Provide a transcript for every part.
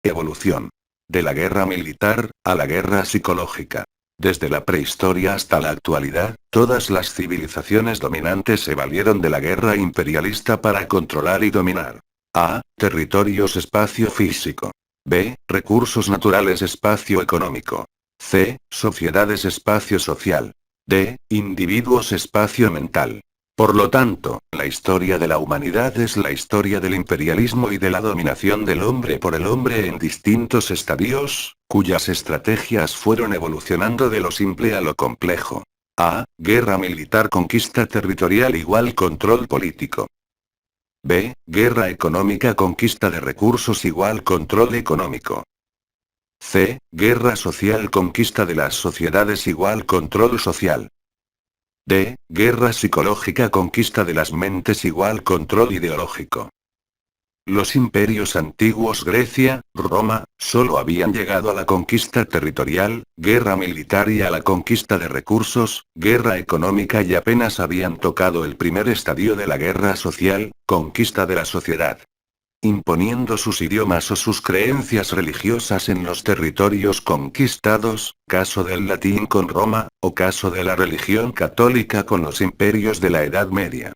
Evolución. De la guerra militar, a la guerra psicológica. Desde la prehistoria hasta la actualidad, todas las civilizaciones dominantes se valieron de la guerra imperialista para controlar y dominar. A. Territorios, espacio físico. B. Recursos naturales, espacio económico. C. Sociedades, espacio social. D. Individuos, espacio mental. Por lo tanto, la historia de la humanidad es la historia del imperialismo y de la dominación del hombre por el hombre en distintos estadios, cuyas estrategias fueron evolucionando de lo simple a lo complejo. A. Guerra militar, conquista territorial igual control político. B. Guerra económica, conquista de recursos igual control económico. C. Guerra social, conquista de las sociedades igual control social. D. Guerra psicológica, conquista de las mentes igual control ideológico. Los imperios antiguos Grecia, Roma, solo habían llegado a la conquista territorial, guerra militar y a la conquista de recursos, guerra económica y apenas habían tocado el primer estadio de la guerra social, conquista de la sociedad. Imponiendo sus idiomas o sus creencias religiosas en los territorios conquistados, caso del latín con Roma, o caso de la religión católica con los imperios de la Edad Media.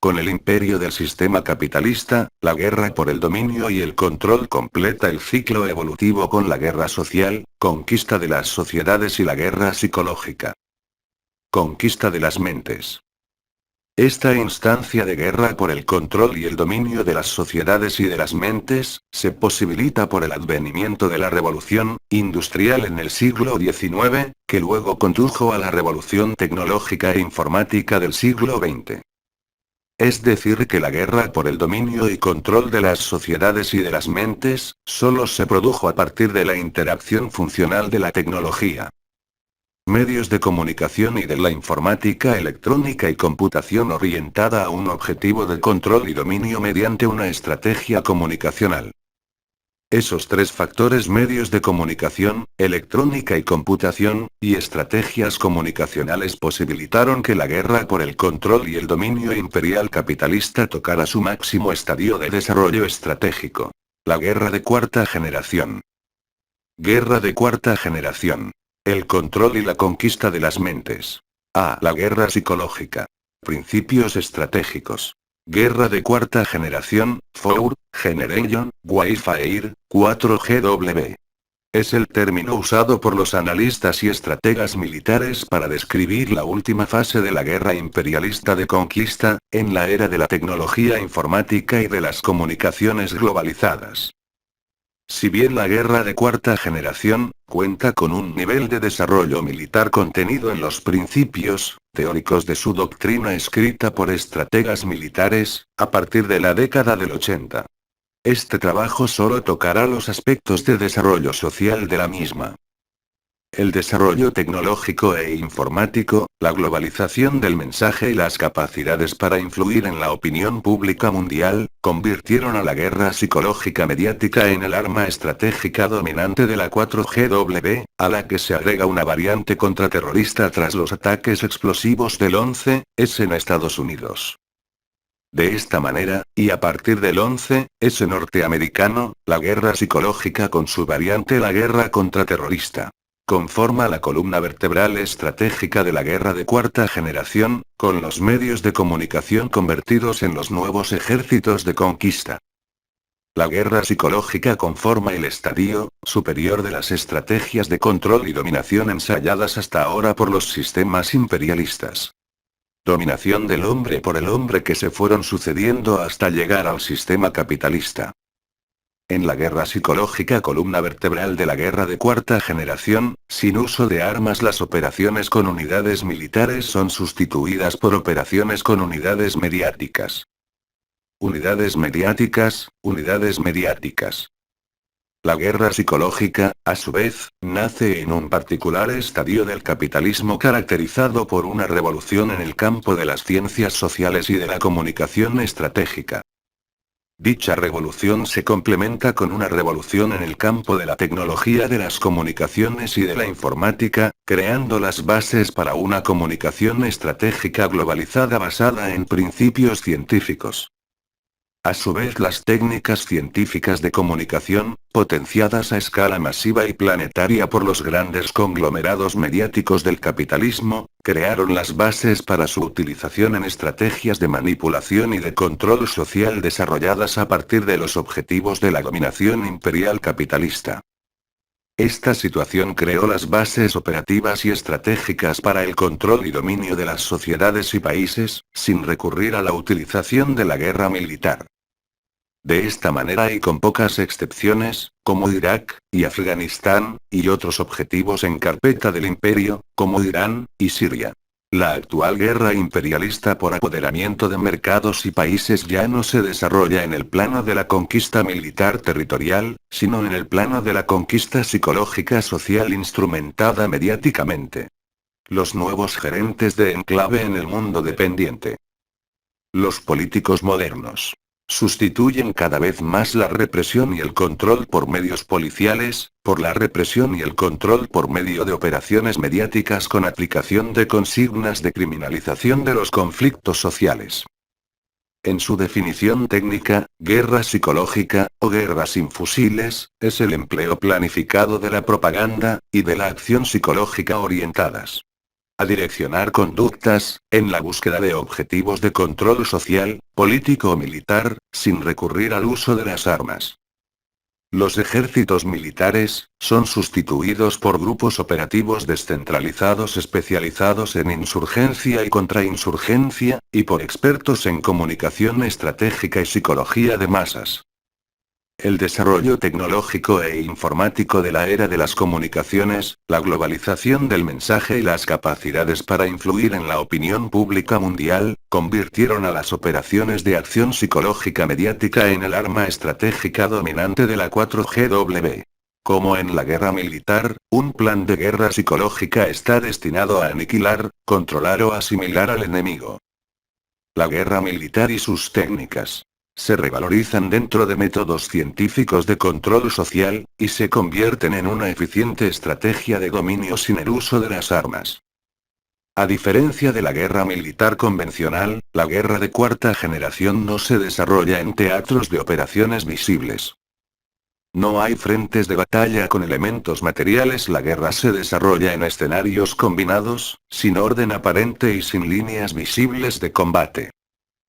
Con el imperio del sistema capitalista, la guerra por el dominio y el control completa el ciclo evolutivo con la guerra social, conquista de las sociedades y la guerra psicológica. Conquista de las mentes. Esta instancia de guerra por el control y el dominio de las sociedades y de las mentes, se posibilita por el advenimiento de la revolución industrial en el siglo XIX, que luego condujo a la revolución tecnológica e informática del siglo XX. Es decir, que la guerra por el dominio y control de las sociedades y de las mentes, solo se produjo a partir de la interacción funcional de la tecnología, medios de comunicación y de la informática electrónica y computación orientada a un objetivo de control y dominio mediante una estrategia comunicacional. Esos tres factores, medios de comunicación, electrónica y computación, y estrategias comunicacionales, posibilitaron que la guerra por el control y el dominio imperial capitalista tocara su máximo estadio de desarrollo estratégico. La guerra de cuarta generación. Guerra de cuarta generación. El control y la conquista de las mentes. A. La guerra psicológica. Principios estratégicos. Guerra de cuarta generación, Fourth Generation, Warfare, 4GW. Es el término usado por los analistas y estrategas militares para describir la última fase de la guerra imperialista de conquista, en la era de la tecnología informática y de las comunicaciones globalizadas. Si bien la guerra de cuarta generación cuenta con un nivel de desarrollo militar contenido en los principios teóricos de su doctrina escrita por estrategas militares, a partir de la década del 80. Este trabajo solo tocará los aspectos de desarrollo social de la misma. El desarrollo tecnológico e informático, la globalización del mensaje y las capacidades para influir en la opinión pública mundial, convirtieron a la guerra psicológica mediática en el arma estratégica dominante de la 4GW, a la que se agrega una variante contraterrorista tras los ataques explosivos del 11S en Estados Unidos. De esta manera, y a partir del 11S norteamericano, la guerra psicológica con su variante la guerra contraterrorista conforma la columna vertebral estratégica de la guerra de cuarta generación, con los medios de comunicación convertidos en los nuevos ejércitos de conquista. La guerra psicológica conforma el estadio superior de las estrategias de control y dominación ensayadas hasta ahora por los sistemas imperialistas. Dominación del hombre por el hombre que se fueron sucediendo hasta llegar al sistema capitalista. En la guerra psicológica, columna vertebral de la guerra de cuarta generación, sin uso de armas, las operaciones con unidades militares son sustituidas por operaciones con unidades mediáticas. Unidades mediáticas, unidades mediáticas. La guerra psicológica, a su vez, nace en un particular estadio del capitalismo caracterizado por una revolución en el campo de las ciencias sociales y de la comunicación estratégica. Dicha revolución se complementa con una revolución en el campo de la tecnología de las comunicaciones y de la informática, creando las bases para una comunicación estratégica globalizada basada en principios científicos. A su vez, las técnicas científicas de comunicación, potenciadas a escala masiva y planetaria por los grandes conglomerados mediáticos del capitalismo, crearon las bases para su utilización en estrategias de manipulación y de control social desarrolladas a partir de los objetivos de la dominación imperial capitalista. Esta situación creó las bases operativas y estratégicas para el control y dominio de las sociedades y países, sin recurrir a la utilización de la guerra militar. De esta manera y con pocas excepciones, como Irak, y Afganistán, y otros objetivos en carpeta del imperio, como Irán, y Siria. La actual guerra imperialista por apoderamiento de mercados y países ya no se desarrolla en el plano de la conquista militar territorial, sino en el plano de la conquista psicológica social instrumentada mediáticamente. Los nuevos gerentes de enclave en el mundo dependiente. Los políticos modernos sustituyen cada vez más la represión y el control por medios policiales, por la represión y el control por medio de operaciones mediáticas con aplicación de consignas de criminalización de los conflictos sociales. En su definición técnica, guerra psicológica, o guerra sin fusiles, es el empleo planificado de la propaganda, y de la acción psicológica orientadas a direccionar conductas, en la búsqueda de objetivos de control social, político o militar, sin recurrir al uso de las armas. Los ejércitos militares son sustituidos por grupos operativos descentralizados especializados en insurgencia y contrainsurgencia, y por expertos en comunicación estratégica y psicología de masas. El desarrollo tecnológico e informático de la era de las comunicaciones, la globalización del mensaje y las capacidades para influir en la opinión pública mundial, convirtieron a las operaciones de acción psicológica mediática en el arma estratégica dominante de la 4G. Como en la guerra militar, un plan de guerra psicológica está destinado a aniquilar, controlar o asimilar al enemigo. La guerra militar y sus técnicas se revalorizan dentro de métodos científicos de control social, y se convierten en una eficiente estrategia de dominio sin el uso de las armas. A diferencia de la guerra militar convencional, la guerra de cuarta generación no se desarrolla en teatros de operaciones visibles. No hay frentes de batalla con elementos materiales, la guerra se desarrolla en escenarios combinados, sin orden aparente y sin líneas visibles de combate.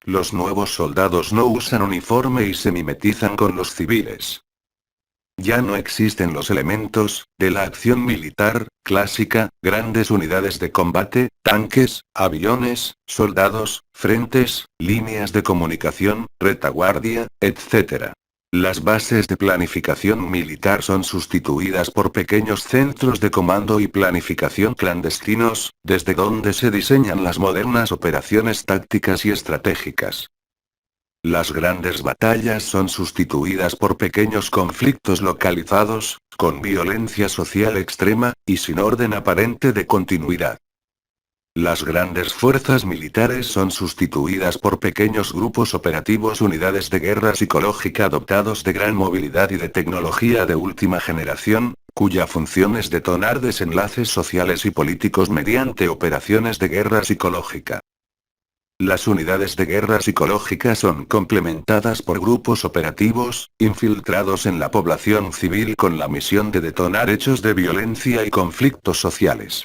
Los nuevos soldados no usan uniforme y se mimetizan con los civiles. Ya no existen los elementos de la acción militar clásica, grandes unidades de combate, tanques, aviones, soldados, frentes, líneas de comunicación, retaguardia, etc. Las bases de planificación militar son sustituidas por pequeños centros de comando y planificación clandestinos, desde donde se diseñan las modernas operaciones tácticas y estratégicas. Las grandes batallas son sustituidas por pequeños conflictos localizados, con violencia social extrema, y sin orden aparente de continuidad. Las grandes fuerzas militares son sustituidas por pequeños grupos operativos, unidades de guerra psicológica dotados de gran movilidad y de tecnología de última generación, cuya función es detonar desenlaces sociales y políticos mediante operaciones de guerra psicológica. Las unidades de guerra psicológica son complementadas por grupos operativos, infiltrados en la población civil con la misión de detonar hechos de violencia y conflictos sociales.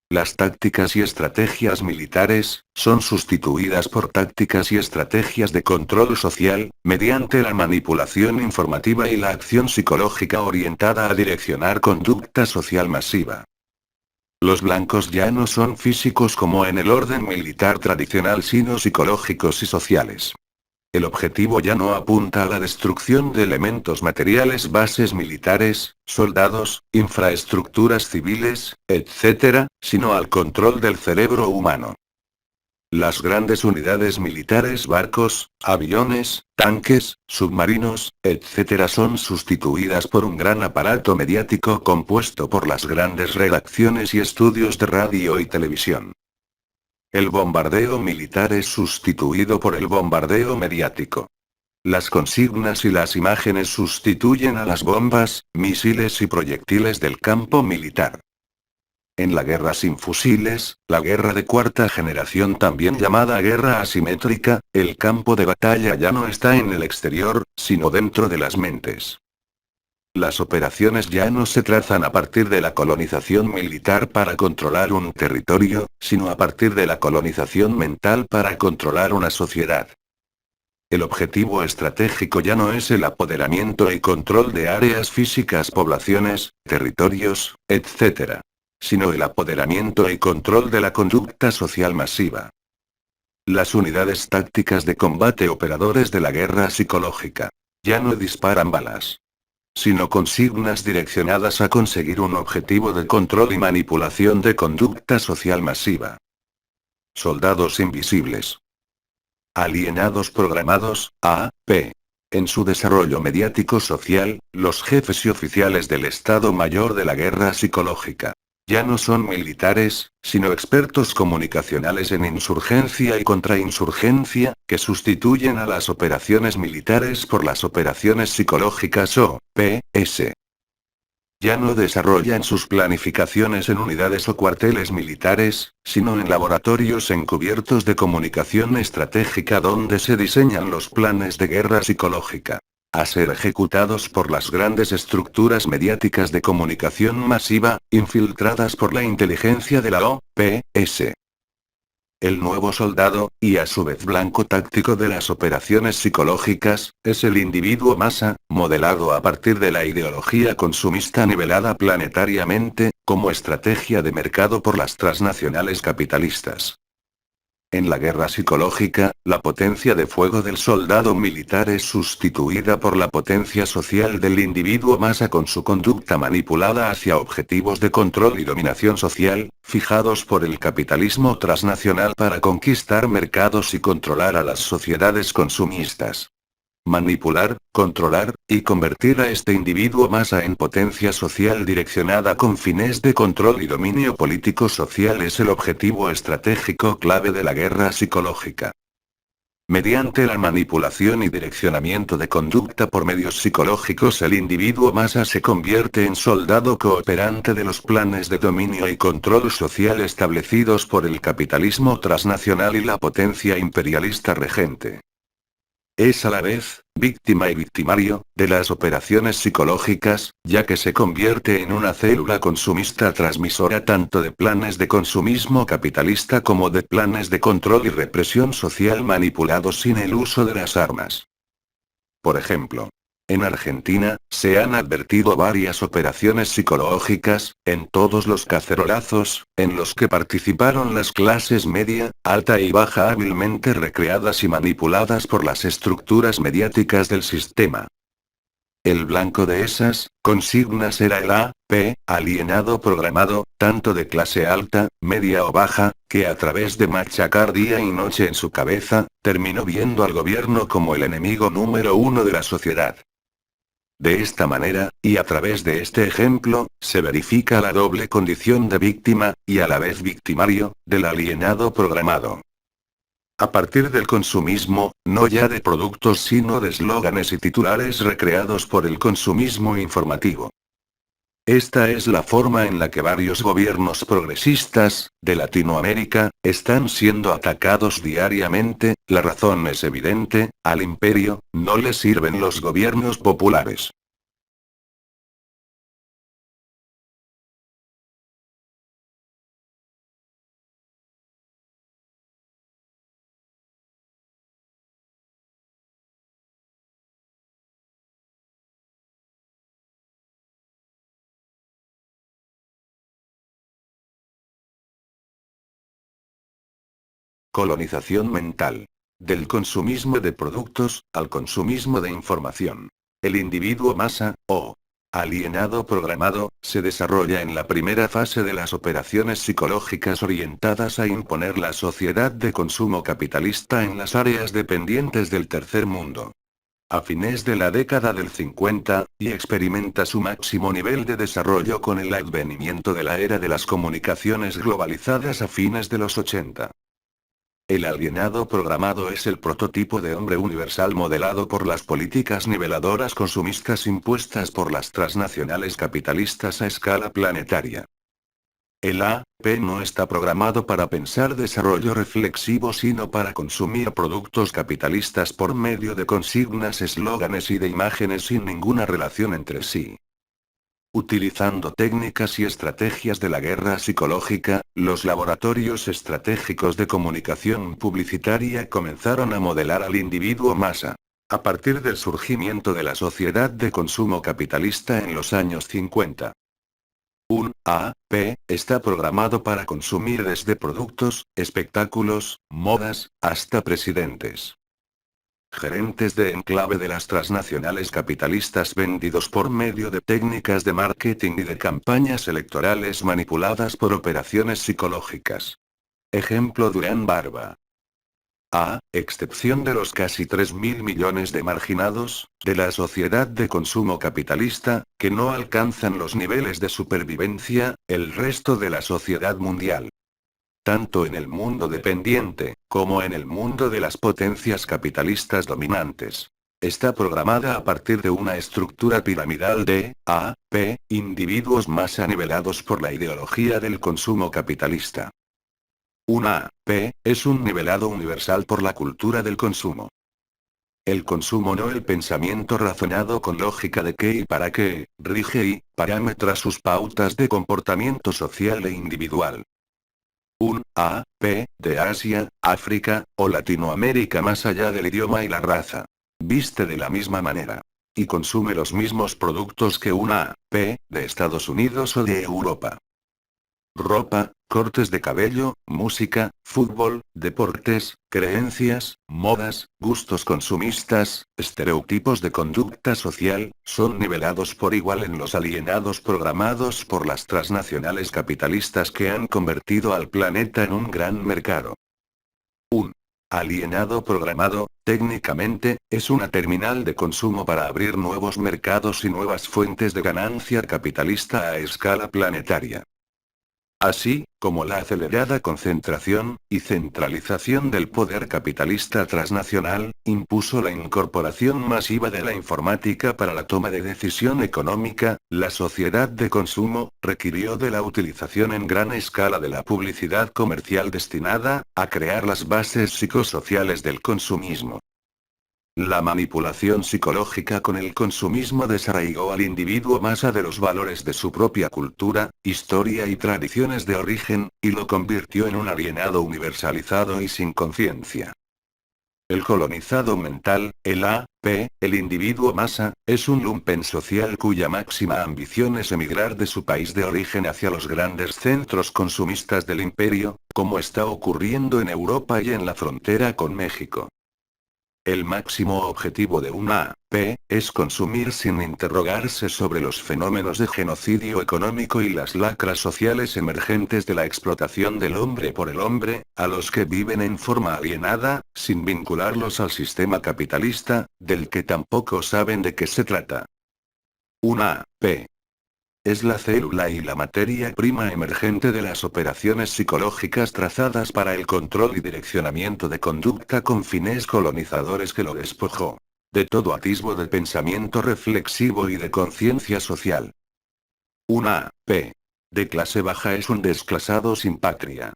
Las tácticas y estrategias militares son sustituidas por tácticas y estrategias de control social, mediante la manipulación informativa y la acción psicológica orientada a direccionar conducta social masiva. Los blancos ya no son físicos como en el orden militar tradicional, sino psicológicos y sociales. El objetivo ya no apunta a la destrucción de elementos materiales, bases militares, soldados, infraestructuras civiles, etc., sino al control del cerebro humano. Las grandes unidades militares, barcos, aviones, tanques, submarinos, etc., son sustituidas por un gran aparato mediático compuesto por las grandes redacciones y estudios de radio y televisión. El bombardeo militar es sustituido por el bombardeo mediático. Las consignas y las imágenes sustituyen a las bombas, misiles y proyectiles del campo militar. En la guerra sin fusiles, la guerra de cuarta generación también llamada guerra asimétrica, el campo de batalla ya no está en el exterior, sino dentro de las mentes. Las operaciones ya no se trazan a partir de la colonización militar para controlar un territorio, sino a partir de la colonización mental para controlar una sociedad. El objetivo estratégico ya no es el apoderamiento y control de áreas físicas, poblaciones, territorios, etc., sino el apoderamiento y control de la conducta social masiva. Las unidades tácticas de combate, operadores de la guerra psicológica, ya no disparan balas, sino consignas direccionadas a conseguir un objetivo de control y manipulación de conducta social masiva. Soldados invisibles. Alienados programados, AP. En su desarrollo mediático social, los jefes y oficiales del Estado Mayor de la guerra psicológica ya no son militares, sino expertos comunicacionales en insurgencia y contrainsurgencia, que sustituyen a las operaciones militares por las operaciones psicológicas o PS. Ya no desarrollan sus planificaciones en unidades o cuarteles militares, sino en laboratorios encubiertos de comunicación estratégica donde se diseñan los planes de guerra psicológica, a ser ejecutados por las grandes estructuras mediáticas de comunicación masiva, infiltradas por la inteligencia de la OPS. El nuevo soldado, y a su vez blanco táctico de las operaciones psicológicas, es el individuo masa, modelado a partir de la ideología consumista nivelada planetariamente, como estrategia de mercado por las transnacionales capitalistas. En la guerra psicológica, la potencia de fuego del soldado militar es sustituida por la potencia social del individuo masa con su conducta manipulada hacia objetivos de control y dominación social, fijados por el capitalismo transnacional para conquistar mercados y controlar a las sociedades consumistas. Manipular, controlar, y convertir a este individuo masa en potencia social direccionada con fines de control y dominio político social es el objetivo estratégico clave de la guerra psicológica. Mediante la manipulación y direccionamiento de conducta por medios psicológicos, el individuo masa se convierte en soldado cooperante de los planes de dominio y control social establecidos por el capitalismo transnacional y la potencia imperialista regente. Es a la vez, víctima y victimario, de las operaciones psicológicas, ya que se convierte en una célula consumista transmisora tanto de planes de consumismo capitalista como de planes de control y represión social manipulados sin el uso de las armas. Por ejemplo, en Argentina, se han advertido varias operaciones psicológicas, en todos los cacerolazos, en los que participaron las clases media, alta y baja hábilmente recreadas y manipuladas por las estructuras mediáticas del sistema. El blanco de esas consignas era el AP, alienado programado, tanto de clase alta, media o baja, que a través de machacar día y noche en su cabeza, terminó viendo al gobierno como el enemigo número uno de la sociedad. De esta manera, y a través de este ejemplo, se verifica la doble condición de víctima, y a la vez victimario, del alienado programado. A partir del consumismo, no ya de productos sino de eslóganes y titulares recreados por el consumismo informativo. Esta es la forma en la que varios gobiernos progresistas, de Latinoamérica, están siendo atacados diariamente. La razón es evidente: al imperio, no le sirven los gobiernos populares. Colonización mental. Del consumismo de productos, al consumismo de información. El individuo masa, o alienado programado, se desarrolla en la primera fase de las operaciones psicológicas orientadas a imponer la sociedad de consumo capitalista en las áreas dependientes del tercer mundo. A fines de la década del 50, y experimenta su máximo nivel de desarrollo con el advenimiento de la era de las comunicaciones globalizadas a fines de los 80. El alienado programado es el prototipo de hombre universal modelado por las políticas niveladoras consumistas impuestas por las transnacionales capitalistas a escala planetaria. El AP no está programado para pensar desarrollo reflexivo sino para consumir productos capitalistas por medio de consignas, eslóganes y de imágenes sin ninguna relación entre sí. Utilizando técnicas y estrategias de la guerra psicológica, los laboratorios estratégicos de comunicación publicitaria comenzaron a modelar al individuo masa. A partir del surgimiento de la sociedad de consumo capitalista en los años 50. Un AP está programado para consumir desde productos, espectáculos, modas, hasta presidentes. Gerentes de enclave de las transnacionales capitalistas vendidos por medio de técnicas de marketing y de campañas electorales manipuladas por operaciones psicológicas. Ejemplo: Durán Barba. A excepción de los casi 3.000 millones de marginados, de la sociedad de consumo capitalista, que no alcanzan los niveles de supervivencia, el resto de la sociedad mundial, tanto en el mundo dependiente, como en el mundo de las potencias capitalistas dominantes, está programada a partir de una estructura piramidal de AP, individuos más anivelados por la ideología del consumo capitalista. Una AP es un nivelado universal por la cultura del consumo. El consumo, no el pensamiento razonado con lógica de qué y para qué, rige y parametra sus pautas de comportamiento social e individual. Un AP de Asia, África, o Latinoamérica más allá del idioma y la raza. Viste de la misma manera. Y consume los mismos productos que una AP de Estados Unidos o de Europa. Ropa, cortes de cabello, música, fútbol, deportes, creencias, modas, gustos consumistas, estereotipos de conducta social, son nivelados por igual en los alienados programados por las transnacionales capitalistas que han convertido al planeta en un gran mercado. Un alienado programado, técnicamente, es una terminal de consumo para abrir nuevos mercados y nuevas fuentes de ganancia capitalista a escala planetaria. Así, como la acelerada concentración y centralización del poder capitalista transnacional, impuso la incorporación masiva de la informática para la toma de decisión económica, la sociedad de consumo requirió de la utilización en gran escala de la publicidad comercial destinada a crear las bases psicosociales del consumismo. La manipulación psicológica con el consumismo desarraigó al individuo masa de los valores de su propia cultura, historia y tradiciones de origen, y lo convirtió en un alienado universalizado y sin conciencia. El colonizado mental, el AP, el individuo masa, es un lumpen social cuya máxima ambición es emigrar de su país de origen hacia los grandes centros consumistas del imperio, como está ocurriendo en Europa y en la frontera con México. El máximo objetivo de una AP es consumir sin interrogarse sobre los fenómenos de genocidio económico y las lacras sociales emergentes de la explotación del hombre por el hombre, a los que viven en forma alienada, sin vincularlos al sistema capitalista, del que tampoco saben de qué se trata. Una AP es la célula y la materia prima emergente de las operaciones psicológicas trazadas para el control y direccionamiento de conducta con fines colonizadores que lo despojó de todo atisbo de pensamiento reflexivo y de conciencia social. Una AP de clase baja es un desclasado sin patria.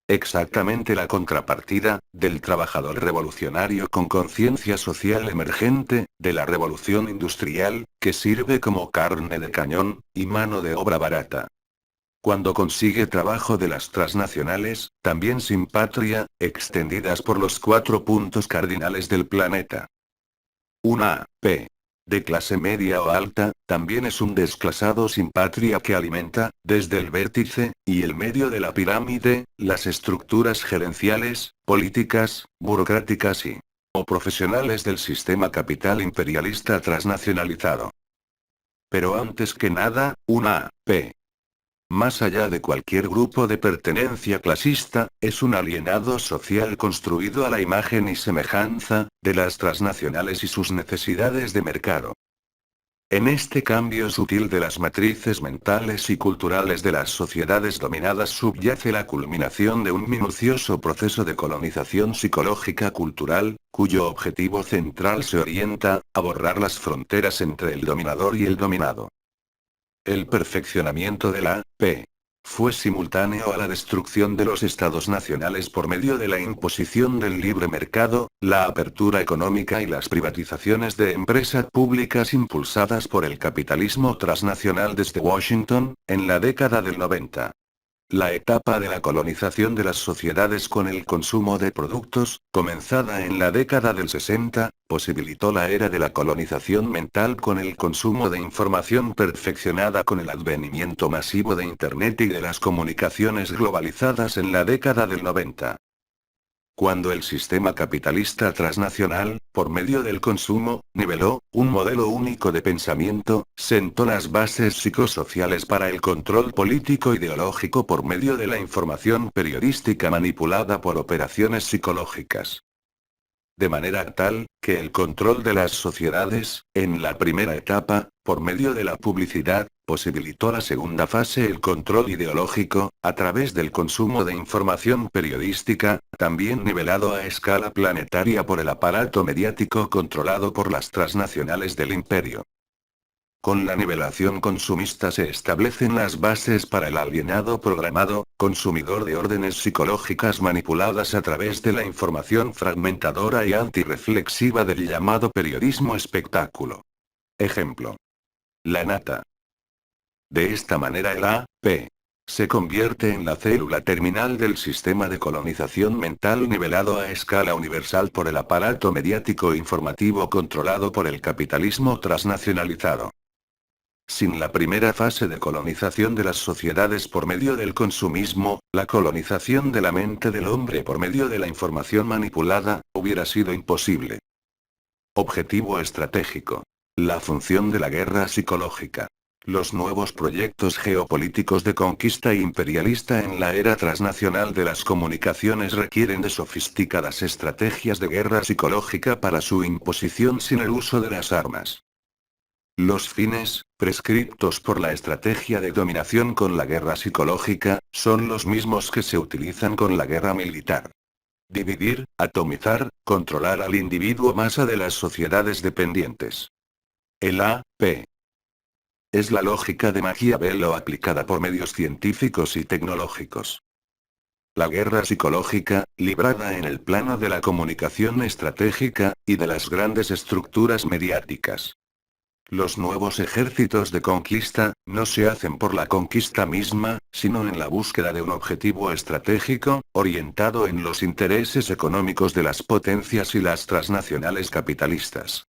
Exactamente la contrapartida, del trabajador revolucionario con conciencia social emergente, de la revolución industrial, que sirve como carne de cañón, y mano de obra barata. Cuando consigue trabajo de las transnacionales, también sin patria, extendidas por los 4 puntos cardinales del planeta. Una AP de clase media o alta, también es un desclasado sin patria que alimenta, desde el vértice, y el medio de la pirámide, las estructuras gerenciales, políticas, burocráticas o profesionales del sistema capital imperialista transnacionalizado. Pero antes que nada, una AP, más allá de cualquier grupo de pertenencia clasista, es un alienado social construido a la imagen y semejanza de las transnacionales y sus necesidades de mercado. En este cambio sutil de las matrices mentales y culturales de las sociedades dominadas subyace la culminación de un minucioso proceso de colonización psicológica cultural, cuyo objetivo central se orienta a borrar las fronteras entre el dominador y el dominado. El perfeccionamiento de la AP fue simultáneo a la destrucción de los estados nacionales por medio de la imposición del libre mercado, la apertura económica y las privatizaciones de empresas públicas impulsadas por el capitalismo transnacional desde Washington, en la década del 90. La etapa de la colonización de las sociedades con el consumo de productos, comenzada en la década del 60, posibilitó la era de la colonización mental con el consumo de información perfeccionada con el advenimiento masivo de Internet y de las comunicaciones globalizadas en la década del 90. Cuando el sistema capitalista transnacional, por medio del consumo, niveló un modelo único de pensamiento, sentó las bases psicosociales para el control político ideológico por medio de la información periodística manipulada por operaciones psicológicas. De manera tal, que el control de las sociedades, en la primera etapa, por medio de la publicidad, posibilitó la segunda fase el control ideológico, a través del consumo de información periodística, también nivelado a escala planetaria por el aparato mediático controlado por las transnacionales del imperio. Con la nivelación consumista se establecen las bases para el alienado programado, consumidor de órdenes psicológicas manipuladas a través de la información fragmentadora y antirreflexiva del llamado periodismo espectáculo. Ejemplo. La nata. De esta manera el A.P. se convierte en la célula terminal del sistema de colonización mental nivelado a escala universal por el aparato mediático informativo controlado por el capitalismo transnacionalizado. Sin la primera fase de colonización de las sociedades por medio del consumismo, la colonización de la mente del hombre por medio de la información manipulada, hubiera sido imposible. Objetivo estratégico. La función de la guerra psicológica. Los nuevos proyectos geopolíticos de conquista imperialista en la era transnacional de las comunicaciones requieren de sofisticadas estrategias de guerra psicológica para su imposición sin el uso de las armas. Los fines, prescriptos por la estrategia de dominación con la guerra psicológica, son los mismos que se utilizan con la guerra militar. Dividir, atomizar, controlar al individuo masa de las sociedades dependientes. El A.P. es la lógica de Maquiavelo aplicada por medios científicos y tecnológicos. La guerra psicológica, librada en el plano de la comunicación estratégica, y de las grandes estructuras mediáticas. Los nuevos ejércitos de conquista, no se hacen por la conquista misma, sino en la búsqueda de un objetivo estratégico, orientado en los intereses económicos de las potencias y las transnacionales capitalistas.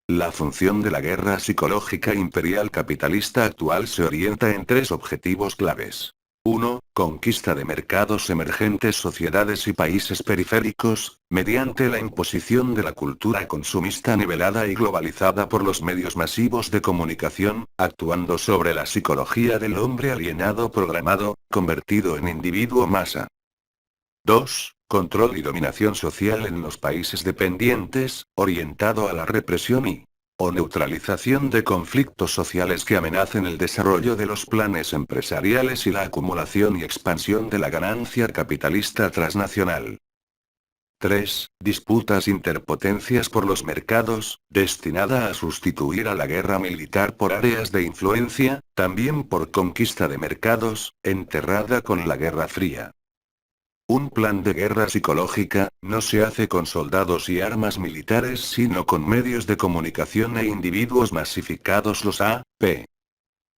La función de la guerra psicológica imperial capitalista actual se orienta en tres objetivos claves. 1. Conquista de mercados emergentes, sociedades y países periféricos, mediante la imposición de la cultura consumista nivelada y globalizada por los medios masivos de comunicación, actuando sobre la psicología del hombre alienado programado, convertido en individuo masa. 2. Control y dominación social en los países dependientes, orientado a la represión o neutralización de conflictos sociales que amenacen el desarrollo de los planes empresariales y la acumulación y expansión de la ganancia capitalista transnacional. 3. Disputas interpotencias por los mercados, destinada a sustituir a la guerra militar por áreas de influencia, también por conquista de mercados, enterrada con la Guerra Fría. Un plan de guerra psicológica, no se hace con soldados y armas militares sino con medios de comunicación e individuos masificados los A.P.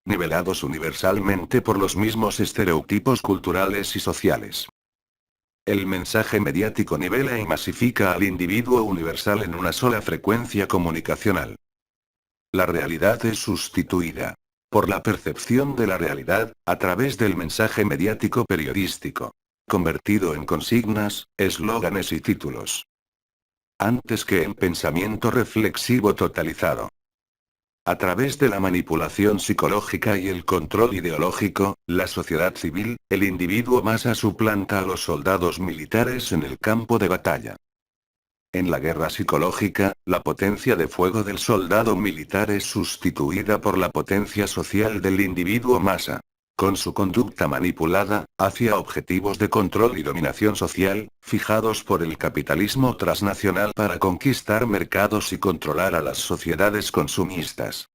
nivelados universalmente por los mismos estereotipos culturales y sociales. El mensaje mediático nivela y masifica al individuo universal en una sola frecuencia comunicacional. La realidad es sustituida por la percepción de la realidad, a través del mensaje mediático periodístico, convertido en consignas, eslóganes y títulos. Antes que en pensamiento reflexivo totalizado. A través de la manipulación psicológica y el control ideológico, la sociedad civil, el individuo masa suplanta a los soldados militares en el campo de batalla. En la guerra psicológica, la potencia de fuego del soldado militar es sustituida por la potencia social del individuo masa. Con su conducta manipulada, hacia objetivos de control y dominación social, fijados por el capitalismo transnacional para conquistar mercados y controlar a las sociedades consumistas.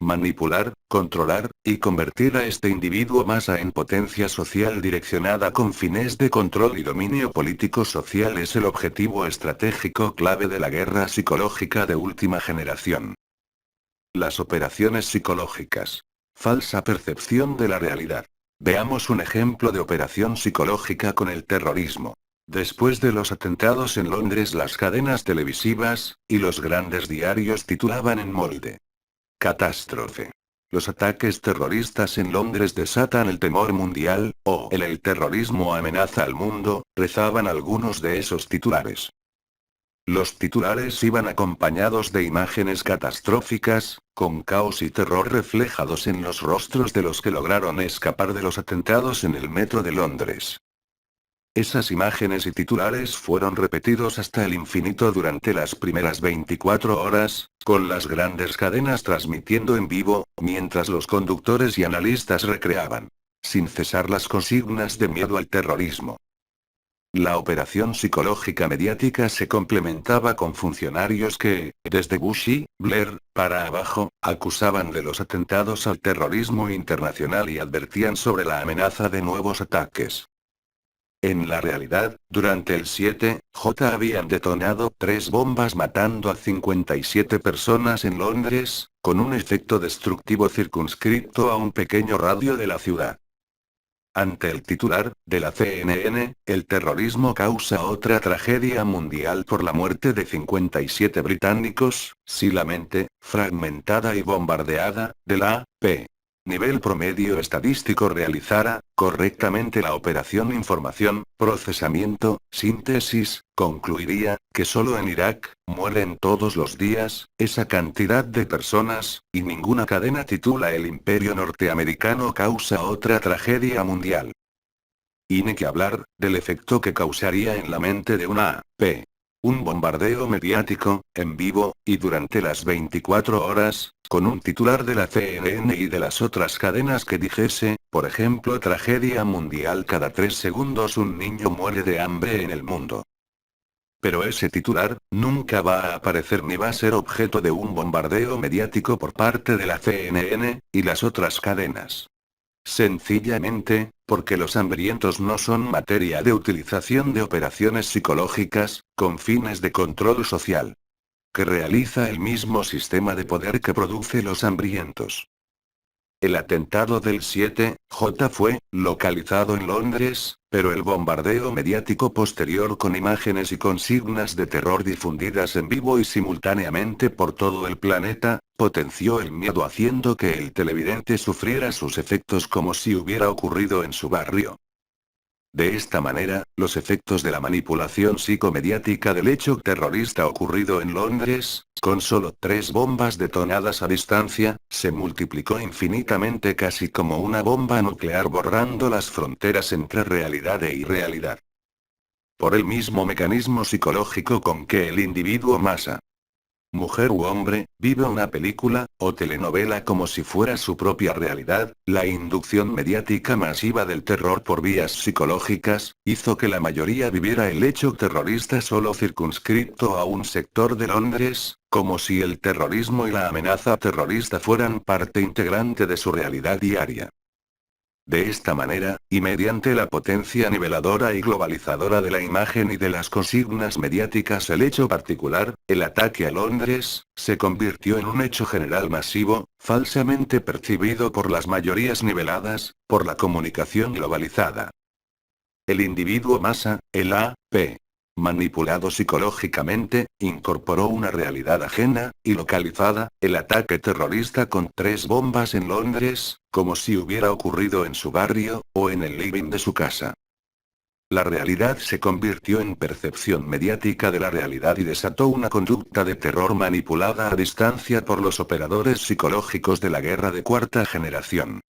manipular, controlar, y convertir a este individuo masa en potencia social direccionada con fines de control y dominio político social es el objetivo estratégico clave de la guerra psicológica de última generación. Las operaciones psicológicas. Falsa percepción de la realidad. Veamos un ejemplo de operación psicológica con el terrorismo. Después de los atentados en Londres, las cadenas televisivas y los grandes diarios titulaban en molde: catástrofe. Los ataques terroristas en Londres desatan el temor mundial, o el terrorismo amenaza al mundo, rezaban algunos de esos titulares. Los titulares iban acompañados de imágenes catastróficas, con caos y terror reflejados en los rostros de los que lograron escapar de los atentados en el metro de Londres. Esas imágenes y titulares fueron repetidos hasta el infinito durante las primeras 24 horas, con las grandes cadenas transmitiendo en vivo, mientras los conductores y analistas recreaban, sin cesar, las consignas de miedo al terrorismo. La operación psicológica mediática se complementaba con funcionarios que, desde Bush y Blair, para abajo, acusaban de los atentados al terrorismo internacional y advertían sobre la amenaza de nuevos ataques. En la realidad, durante el 7J habían detonado 3 bombas matando a 57 personas en Londres, con un efecto destructivo circunscrito a un pequeño radio de la ciudad. Ante el titular, de la CNN, el terrorismo causa otra tragedia mundial por la muerte de 57 británicos, si la mente, fragmentada y bombardeada, de la AP. Nivel promedio estadístico realizara correctamente la operación información, procesamiento, síntesis, concluiría que solo en Irak mueren todos los días esa cantidad de personas, y ninguna cadena titula el imperio norteamericano causa otra tragedia mundial. Y ni que hablar del efecto que causaría en la mente de una AP. Un bombardeo mediático, en vivo, y durante las 24 horas, con un titular de la CNN y de las otras cadenas que dijese, por ejemplo, tragedia mundial, cada 3 segundos un niño muere de hambre en el mundo. Pero ese titular, nunca va a aparecer ni va a ser objeto de un bombardeo mediático por parte de la CNN, y las otras cadenas. Sencillamente, porque los hambrientos no son materia de utilización de operaciones psicológicas, con fines de control social. Que realiza el mismo sistema de poder que produce los hambrientos. El atentado del 7J fue localizado en Londres, pero el bombardeo mediático posterior con imágenes y consignas de terror difundidas en vivo y simultáneamente por todo el planeta, potenció el miedo haciendo que el televidente sufriera sus efectos como si hubiera ocurrido en su barrio. De esta manera, los efectos de la manipulación psicomediática del hecho terrorista ocurrido en Londres, con solo 3 bombas detonadas a distancia, se multiplicó infinitamente, casi como una bomba nuclear, borrando las fronteras entre realidad e irrealidad. Por el mismo mecanismo psicológico con que el individuo masa, mujer u hombre, vive una película, o telenovela como si fuera su propia realidad, la inducción mediática masiva del terror por vías psicológicas, hizo que la mayoría viviera el hecho terrorista solo circunscrito a un sector de Londres, como si el terrorismo y la amenaza terrorista fueran parte integrante de su realidad diaria. De esta manera, y mediante la potencia niveladora y globalizadora de la imagen y de las consignas mediáticas, el hecho particular, el ataque a Londres, se convirtió en un hecho general masivo, falsamente percibido por las mayorías niveladas, por la comunicación globalizada. El individuo masa, el AP, manipulado psicológicamente, incorporó una realidad ajena, y localizada, el ataque terrorista con 3 bombas en Londres, como si hubiera ocurrido en su barrio, o en el living de su casa. La realidad se convirtió en percepción mediática de la realidad y desató una conducta de terror manipulada a distancia por los operadores psicológicos de la guerra de cuarta generación.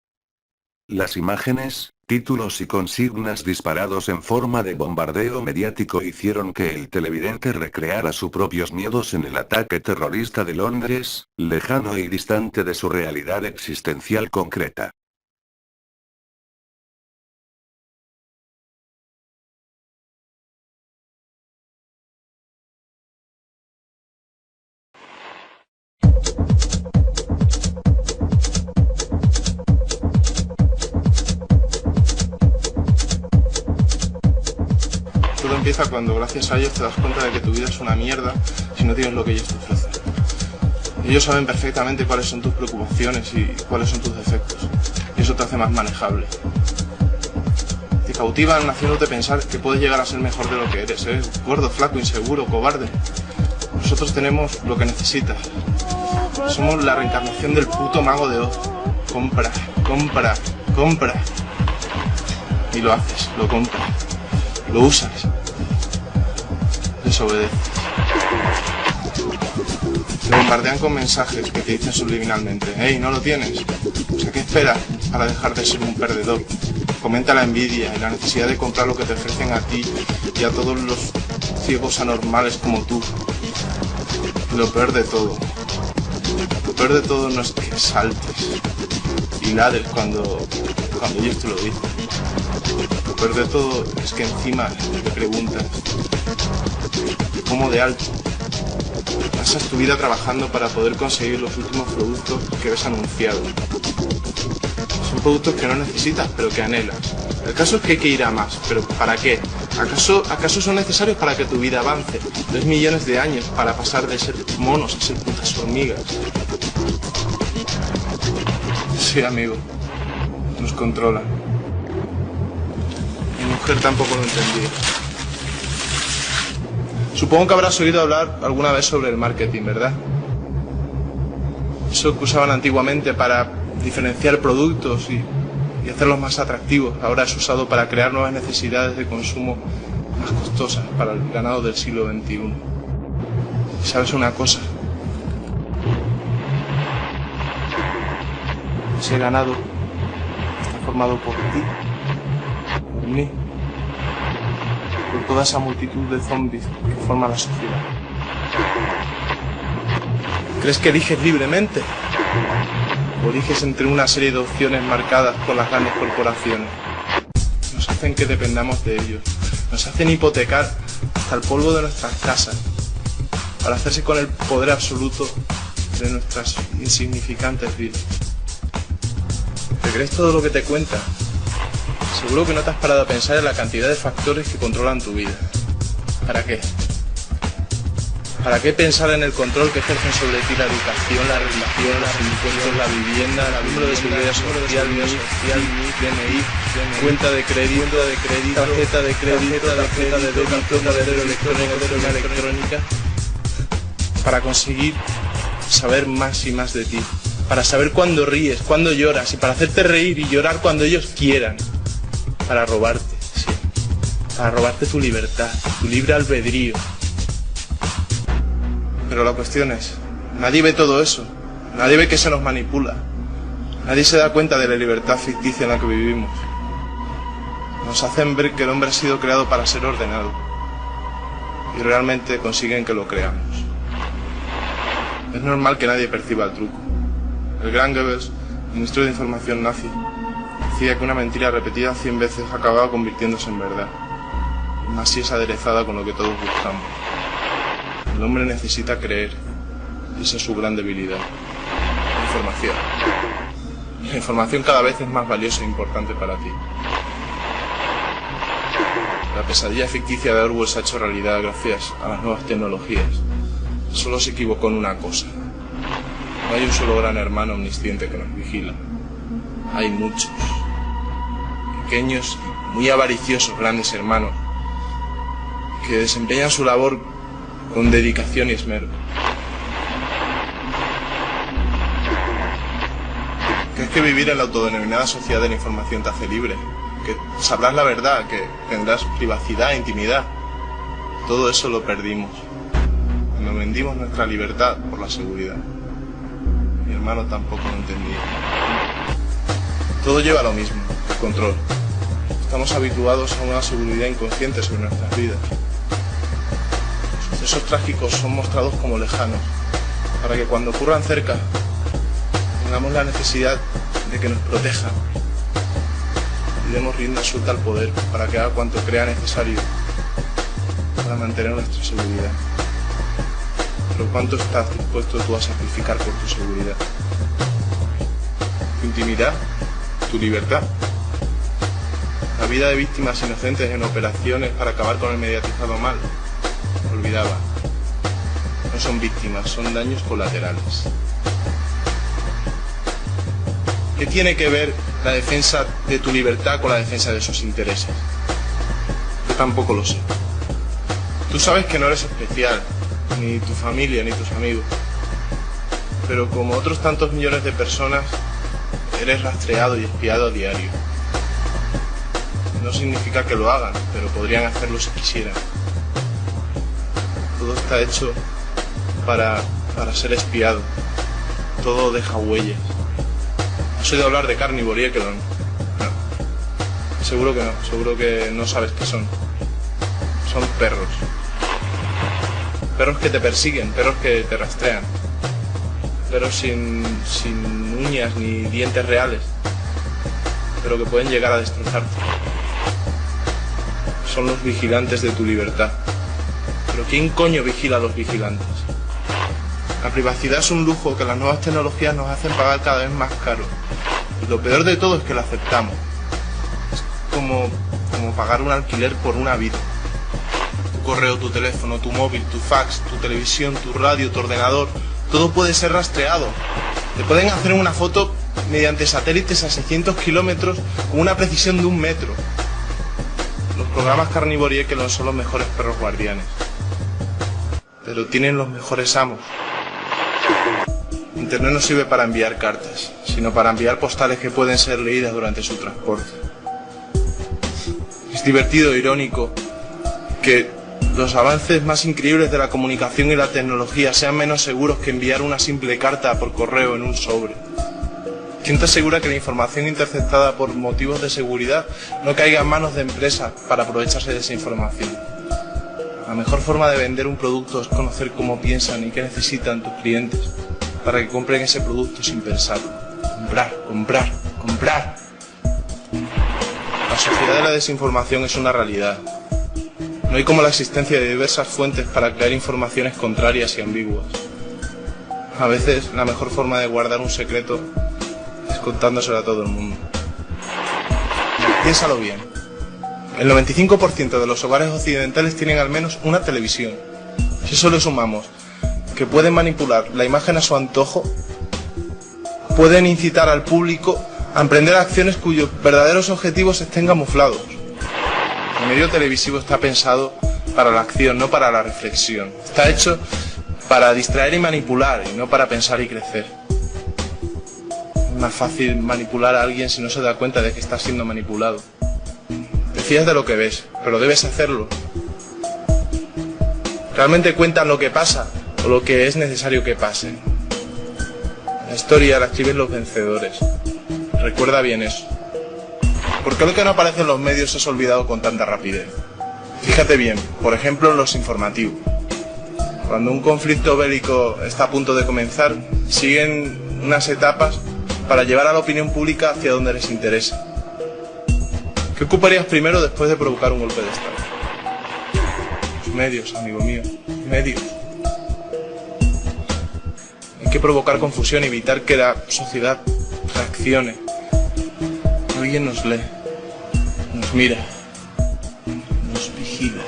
Las imágenes, títulos y consignas disparados en forma de bombardeo mediático hicieron que el televidente recreara sus propios miedos en el ataque terrorista de Londres, lejano y distante de su realidad existencial concreta. empieza cuando gracias a ellos te das cuenta de que tu vida es una mierda si no tienes lo que ellos te ofrecen. Ellos saben perfectamente cuáles son tus preocupaciones y cuáles son tus defectos, y eso te hace más manejable. Te cautivan haciéndote pensar que puedes llegar a ser mejor de lo que eres, gordo, flaco, inseguro, cobarde. Nosotros tenemos lo que necesitas. Somos la reencarnación del puto mago de Oz. Compra, compra, compra. Y lo haces, lo compras, lo usas, desobedeces. Te bombardean con mensajes que te dicen subliminalmente: hey, ¿no lo tienes? O sea, ¿qué esperas para dejar de ser un perdedor? Fomenta la envidia y la necesidad de comprar lo que te ofrecen a ti y a todos los ciegos anormales como tú. Y lo peor de todo no es que saltes y ladres cuando ellos te lo dicen. Lo peor de todo es que encima te preguntas: ¿cómo de alto? Pasas tu vida trabajando para poder conseguir los últimos productos que ves anunciados. Son productos que no necesitas, pero que anhelas. El caso es que hay que ir a más, pero ¿para qué? ¿Acaso son necesarios para que tu vida avance? 3 millones de años para pasar de ser monos a ser putas hormigas. Sí, amigo, nos controlan. Mi mujer tampoco lo entendía. Supongo que habrás oído hablar alguna vez sobre el marketing, ¿verdad? Eso que usaban antiguamente para diferenciar productos y hacerlos más atractivos, ahora es usado para crear nuevas necesidades de consumo más costosas para el ganado del siglo XXI. ¿Y sabes una cosa? Ese ganado está formado por ti, por mí, por toda esa multitud de zombies que forma la sociedad. ¿Crees que eliges libremente? ¿O eliges entre una serie de opciones marcadas por las grandes corporaciones? Nos hacen que dependamos de ellos. Nos hacen hipotecar hasta el polvo de nuestras casas para hacerse con el poder absoluto de nuestras insignificantes vidas. ¿Te crees todo lo que te cuentan? Seguro que no te has parado a pensar en la cantidad de factores que controlan tu vida. ¿Para qué? ¿Para qué pensar en el control que ejercen sobre ti la educación, la religión, los impuestos, la vivienda, el número de seguridad social, DNI, cuenta de crédito, tarjeta de crédito, tarjeta de débito, monedero electrónico, firma electrónica? Para conseguir saber más y más de ti. Para saber cuándo ríes, cuándo lloras y para hacerte reír y llorar cuando ellos quieran. Para robarte, sí. Para robarte tu libertad, tu libre albedrío. Pero la cuestión es, nadie ve todo eso, nadie ve que se nos manipula, nadie se da cuenta de la libertad ficticia en la que vivimos. Nos hacen ver que el hombre ha sido creado para ser ordenado y realmente consiguen que lo creamos. Es normal que nadie perciba el truco. El gran Goebbels, ministro de información nazi, decía que una mentira repetida 100 veces acababa convirtiéndose en verdad, y más si es aderezada con lo que todos buscamos. El hombre necesita creer, y esa es su gran debilidad. La información. La información cada vez es más valiosa e importante para ti. La pesadilla ficticia de Orwell se ha hecho realidad gracias a las nuevas tecnologías. Solo se equivocó en una cosa. No hay un solo gran hermano omnisciente que nos vigila. Hay muchos. Pequeños y muy avariciosos grandes hermanos que desempeñan su labor con dedicación y esmero. ¿Crees que vivir en la autodenominada sociedad de la información te hace libre? Que sabrás la verdad, que tendrás privacidad e intimidad. Todo eso lo perdimos cuando vendimos nuestra libertad por la seguridad. Mi hermano tampoco lo entendía. Todo lleva a lo mismo, el control. Estamos habituados a una seguridad inconsciente sobre nuestras vidas. Esos trágicos son mostrados como lejanos, para que cuando ocurran cerca, tengamos la necesidad de que nos protejan y demos rienda suelta al poder para que haga cuanto crea necesario para mantener nuestra seguridad. Pero ¿cuánto estás dispuesto tú a sacrificar por tu seguridad? ¿Tu intimidad? ¿Tu libertad? La vida de víctimas inocentes en operaciones para acabar con el mediatizado mal. Olvidaba. No son víctimas, son daños colaterales. ¿Qué tiene que ver la defensa de tu libertad con la defensa de sus intereses? Yo tampoco lo sé. Tú sabes que no eres especial, ni tu familia, ni tus amigos. Pero como otros tantos millones de personas, eres rastreado y espiado a diario. No significa que lo hagan, pero podrían hacerlo si quisieran. Todo está hecho para ser espiado. Todo deja huellas. ¿Has oído hablar de Carnivore y Ekelon? No. Seguro que no. Seguro que no sabes qué son. Son perros. Perros que te persiguen, perros que te rastrean. Perros sin uñas ni dientes reales, pero que pueden llegar a destrozarte. Son los vigilantes de tu libertad. Pero ¿quién coño vigila a los vigilantes? La privacidad es un lujo que las nuevas tecnologías nos hacen pagar cada vez más caro. Y lo peor de todo es que lo aceptamos. Es como pagar un alquiler por una vida. Tu correo, tu teléfono, tu móvil, tu fax, tu televisión, tu radio, tu ordenador, todo puede ser rastreado. Te pueden hacer una foto mediante satélites a 600 kilómetros con una precisión de 1 metro. Los programas Carnivore y Ekelon son los mejores perros guardianes. Pero tienen los mejores amos. Internet no sirve para enviar cartas, sino para enviar postales que pueden ser leídas durante su transporte. Es divertido e irónico que los avances más increíbles de la comunicación y la tecnología sean menos seguros que enviar una simple carta por correo en un sobre. ¿Quién te asegura que la información interceptada por motivos de seguridad no caiga en manos de empresas para aprovecharse de esa información? La mejor forma de vender un producto es conocer cómo piensan y qué necesitan tus clientes para que compren ese producto sin pensarlo. Comprar, comprar, comprar. La sociedad de la desinformación es una realidad. No hay como la existencia de diversas fuentes para crear informaciones contrarias y ambiguas. A veces la mejor forma de guardar un secreto es contándoselo a todo el mundo. Piénsalo bien. El 95% de los hogares occidentales tienen al menos una televisión. Si eso le sumamos que pueden manipular la imagen a su antojo, pueden incitar al público a emprender acciones cuyos verdaderos objetivos estén camuflados. El medio televisivo está pensado para la acción, no para la reflexión. Está hecho para distraer y manipular, y no para pensar y crecer. Es más fácil manipular a alguien si no se da cuenta de que está siendo manipulado. Te fías de lo que ves, pero debes hacerlo. ¿Realmente cuentan lo que pasa o lo que es necesario que pase? La historia la escriben los vencedores. Recuerda bien eso. ¿Por qué lo que no aparece en los medios es olvidado con tanta rapidez? Fíjate bien, por ejemplo en los informativos. Cuando un conflicto bélico está a punto de comenzar, siguen unas etapas para llevar a la opinión pública hacia donde les interesa. ¿Qué ocuparías primero después de provocar un golpe de estado? Los medios, amigo mío, medios. Hay que provocar confusión y evitar que la sociedad reaccione. Alguien nos lee, nos mira, nos vigila.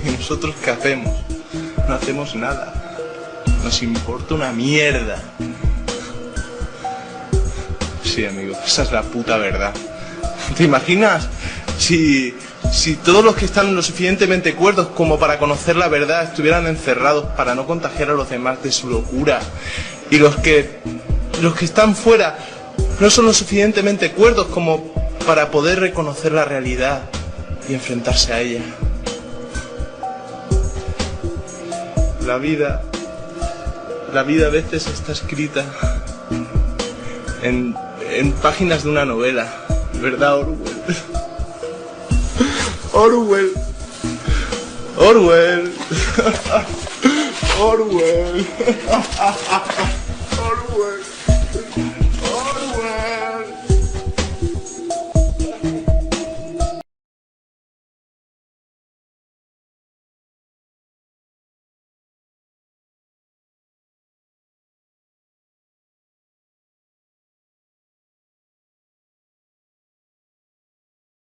¿Y nosotros qué hacemos? No hacemos nada. Nos importa una mierda. Sí, amigo, esa es la puta verdad. ¿Te imaginas si todos los que están lo suficientemente cuerdos como para conocer la verdad estuvieran encerrados para no contagiar a los demás de su locura? Y los que están fuera no son lo suficientemente cuerdos como para poder reconocer la realidad y enfrentarse a ella. La vida a veces está escrita en páginas de una novela, ¿verdad, Orwell? Orwell. Orwell. Orwell.